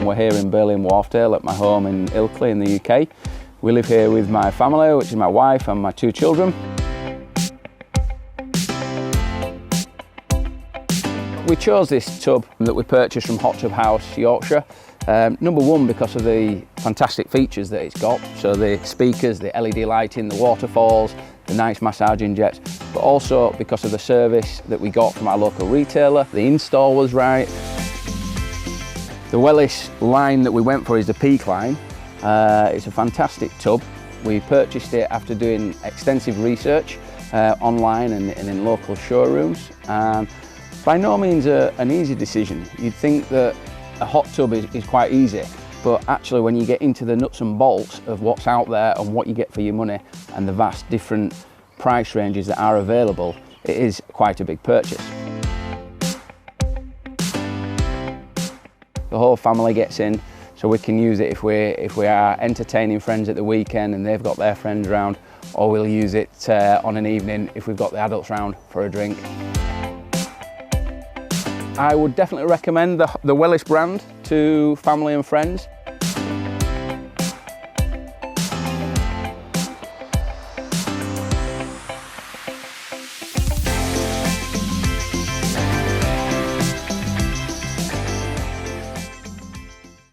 We're here in Berlin Wharfdale at my home in Ilkley in the UK. We live here with my family, which is my wife and my 2 children. We chose this tub that we purchased from Hottub House, Yorkshire. Number one, because of the fantastic features that it's got. So the speakers, the LED lighting, the waterfalls, the nice massaging jets, but also because of the service that we got from our local retailer. The install was right. The Wellis line that we went for is the Peak line. It's a fantastic tub. We purchased it after doing extensive research online and in local showrooms. By no means an easy decision. You'd think that a hot tub is quite easy, but actually when you get into the nuts and bolts of what's out there and what you get for your money and the vast different price ranges that are available, it is quite a big purchase. The whole family gets in, so we can use it if we are entertaining friends at the weekend and they've got their friends around, or we'll use it on an evening if we've got the adults round for a drink. I would definitely recommend the Wellis brand to family and friends.